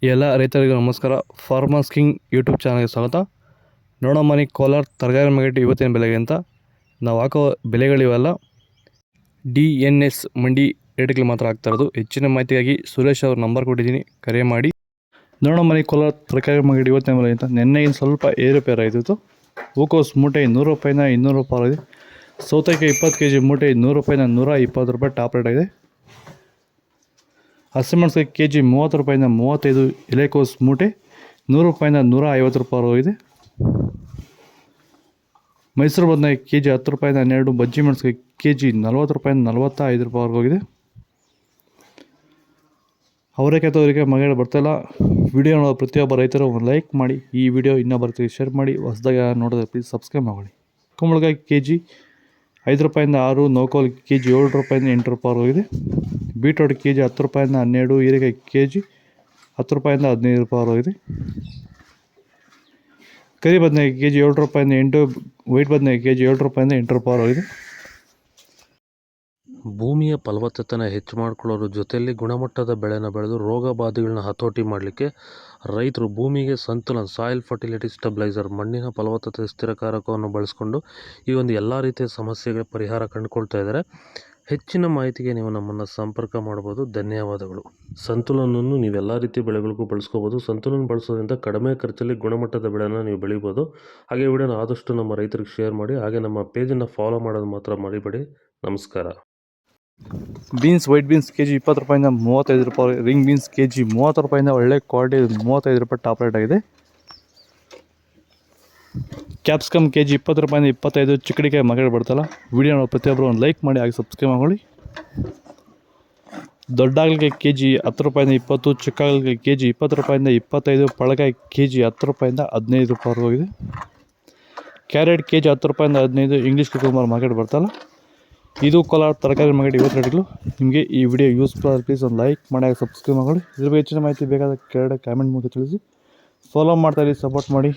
ಎಲ್ಲ ರೈತರಿಗೂ ನಮಸ್ಕಾರ. ಫಾರ್ಮರ್ಸ್ ಕಿಂಗ್ ಯೂಟ್ಯೂಬ್ ಚಾನಲ್ಗೆ ಸ್ವಾಗತ. ನೋಡೋ ಮನೆ ಕೋಲಾರ ತರಕಾರಿ ಮಾರ್ಕೆಟ್ ಇವತ್ತಿನ ಬೆಲೆಗೆ ಅಂತ ನಾವು ಹಾಕೋ ಬೆಲೆಗಳಿವೆಲ್ಲ DNS ಮಂಡಿ ರೇಟ್ಗಳು ಮಾತ್ರ ಆಗ್ತಾ ಇರೋದು. ಹೆಚ್ಚಿನ ಮಾಹಿತಿಗಾಗಿ ಸುರೇಶ್ ಅವ್ರ ನಂಬರ್ ಕೊಟ್ಟಿದ್ದೀನಿ, ಕರೆ ಮಾಡಿ. ನೋಡೋ ಮನೆ ಕೋಲಾರ ತರಕಾರಿ ಮಾರ್ಕೆಟ್ ಇವತ್ತಿನ ಬೆಲೆ ಅಂತ ನೆನ್ನೆಗಿನ ಸ್ವಲ್ಪ ಏರುಪೇರು ಆಯಿತು. ಹೂಕೋಸು ಮೂಟೆ 100 ರೂಪಾಯಿಂದ 200 ರೂಪಾಯಿ ಆಗಿದೆ. ಸೌತೆಕಾಯಿ 20 kg ಮೂಟೆ 100 ರೂಪಾಯಿಂದ 120 ರೂಪಾಯಿ ಟಾಪ್ ರೇಟ್ ಆಗಿದೆ. ಹಸಿಮೆಣಸಿನಕಾಯಿ KG 30 ರೂಪಾಯಿಂದ 35. ಎಲೆಕೋಸು ಮೂಟೆ 100 ರೂಪಾಯಿಂದ 150 ರೂಪಾಯಿ ಹೋಗಿದೆ. ಮೈಸೂರು ಬದನೆಕಾಯಿ KG 10 ರೂಪಾಯಿಂದ 12. ಬಜ್ಜಿ ಮೆಣಸಿನಕಾಯಿ KG 40 ರೂಪಾಯಿಂದ 45 ರೂಪಾಯಿ ಹೋಗಿದೆ. ಅವರೇಕಾಯಿ ತೊಗರಿಗೆ ಮಗಳು ಬರ್ತಾಯಿಲ್ಲ. ವಿಡಿಯೋ ನೋಡೋ ಪ್ರತಿಯೊಬ್ಬ ರೈತರು ಒಂದು ಲೈಕ್ ಮಾಡಿ, ಈ ವಿಡಿಯೋ ಇನ್ನೊಬ್ಬರಿಗೆ ಶೇರ್ ಮಾಡಿ. ಹೊಸದಾಗಿ ನೋಡಿದ್ರೆ ಪ್ಲೀಸ್ ಸಬ್ಸ್ಕ್ರೈಬ್ ಮಾಡಿ. ಕುಂಬಳಕಾಯಿ KG 5 ರೂಪಾಯಿಂದ 6. ನೌಕೋಲ್ KG 7 ರೂಪಾಯಿಂದ 8 ರೂಪಾಯಿ ಹೋಗಿದೆ. ಬೀಟ್ರೋಟ್ KG 10 ರೂಪಾಯಿಂದ 12. ಹೀರೆಕಾಯಿ KG 10 ರೂಪಾಯಿಂದ 15 ರೂಪಾಯಿ ಹೋಗಿದೆ. ಕರಿ ಬದನೆಕಾಯಿ KG 7 ರೂಪಾಯಿಂದ 8. ವೈಟ್ ಬದನೆಕಾಯಿ KG 7 ರೂಪಾಯಿಂದ 8 ರೂಪಾಯಿ ಹೋಗಿದೆ. ಭೂಮಿಯ ಫಲವತ್ತತೆನ ಹೆಚ್ಚು ಮಾಡ್ಕೊಳ್ಳೋದ್ರ ಜೊತೆಯಲ್ಲಿ ಗುಣಮಟ್ಟದ ಬೆಳೆನ ಬೆಳೆದು ರೋಗ ಬಾಧೆಗಳನ್ನ ಹತೋಟಿ ಮಾಡಲಿಕ್ಕೆ ರೈತರು ಭೂಮಿಗೆ ಸಂತುಲನ ಸಾಯಿಲ್ ಫರ್ಟಿಲಿಟಿ ಸ್ಟೆಬಿಲೈಸರ್ ಮಣ್ಣಿನ ಫಲವತ್ತತೆ ಸ್ಥಿರಕಾರಕವನ್ನು ಬಳಸ್ಕೊಂಡು ಈ ಒಂದು ಎಲ್ಲ ರೀತಿಯ ಸಮಸ್ಯೆಗಳ ಪರಿಹಾರ ಕಂಡುಕೊಳ್ತಾ ಇದ್ದಾರೆ. ಹೆಚ್ಚಿನ ಮಾಹಿತಿಗೆ ನೀವು ನಮ್ಮನ್ನು ಸಂಪರ್ಕ ಮಾಡ್ಬೋದು. ಧನ್ಯವಾದಗಳು. ಸಂತುಲನವನ್ನು ನೀವೆಲ್ಲ ರೀತಿಯ ಬೆಳೆಗಳಿಗೂ ಬಳಸ್ಕೋಬೋದು. ಸಂತುಲನ ಬಳಸೋದ್ರಿಂದ ಕಡಿಮೆ ಖರ್ಚಲ್ಲಿ ಗುಣಮಟ್ಟದ ಬೆಳೆನ ನೀವು ಬೆಳಿಬೋದು. ಹಾಗೆ ವಿಡಿಯೋನ ಆದಷ್ಟು ನಮ್ಮ ರೈತರಿಗೆ ಶೇರ್ ಮಾಡಿ. ಹಾಗೆ ನಮ್ಮ ಪೇಜನ್ನು ಫಾಲೋ ಮಾಡೋದು ಮಾತ್ರ ಮರಿಬೇಡಿ. ನಮಸ್ಕಾರ. ಬೀನ್ಸ್ ವೈಟ್ ಬೀನ್ಸ್ KG 20 ರೂಪಾಯಿಂದ 35 ರೂಪಾಯಿ. ರಿಂಗ್ ಬೀನ್ಸ್ KG 30 ರೂಪಾಯಿಂದ ಒಳ್ಳೆ ಕ್ವಾಲಿಟಿ 35 ರೂಪಾಯಿ ಟಾಪ್ ರೇಟ್ ಆಗಿದೆ. ಕ್ಯಾಪ್ಸಿಕಮ್ KG 20 ರೂಪಾಯಿಂದ 25. ಚಿಕ್ಕಡಿಕಾಯಿ ಮಗಳು ಬರ್ತಾಯಿಲ್ಲ. ವಿಡಿಯೋ ನೋಡಿ ಪ್ರತಿಯೊಬ್ಬರು ಒಂದು ಲೈಕ್ ಮಾಡಿ, ಹಾಗೆ ಸಬ್ಸ್ಕ್ರೈಬ್ ಮಾಡಿ. ದೊಡ್ಡ ಹಾಗಲಕಾಯಿ KG 10 ರೂಪಾಯಿಂದ 20. ಚಿಕ್ಕ ಹಾಗಲಕಾಯಿ KG 20 ರೂಪಾಯಿಂದ 25. ಪಳಕಾಯಿ KG 10 ರೂಪಾಯಿಂದ 15 ರೂಪಾಯಿ ಹೋಗಿದೆ. ಕ್ಯಾರೆಟ್ KG 10 ರೂಪಾಯಿಂದ 15. ಇಂಗ್ಲೀಷ್ ಕುಕುಂಬರ್ ಮಾರ್ಕೆಟ್ ಬರ್ತಾಯಿಲ್ಲ. ಇದು ಕೋಲಾರ ತರಕಾರಿ ಮಾರ್ಕೆಟ್ ಇವತ್ತು ರೇಟ್ಗಳು. ನಿಮಗೆ ಈ ವಿಡಿಯೋ ಯೂಸ್ಫುಲ್ ಆದರೆ ಪ್ಲೀಸ್ ಒಂದು ಲೈಕ್ ಮಾಡಿ, ಹಾಗೆ ಸಬ್ಸ್ಕ್ರೈಬ್ ಮಾಡಿ. ಇದ್ರ ಬಗ್ಗೆ ಹೆಚ್ಚಿನ ಮಾಹಿತಿ ಬೇಕಾದ ಕೆಳಗಡೆ ಕಾಮೆಂಟ್ ಮೂಲಕ ತಿಳಿಸಿ. ಫಾಲೋ ಮಾಡ್ತಾಯಿರಿ, ಸಪೋರ್ಟ್ ಮಾಡಿ.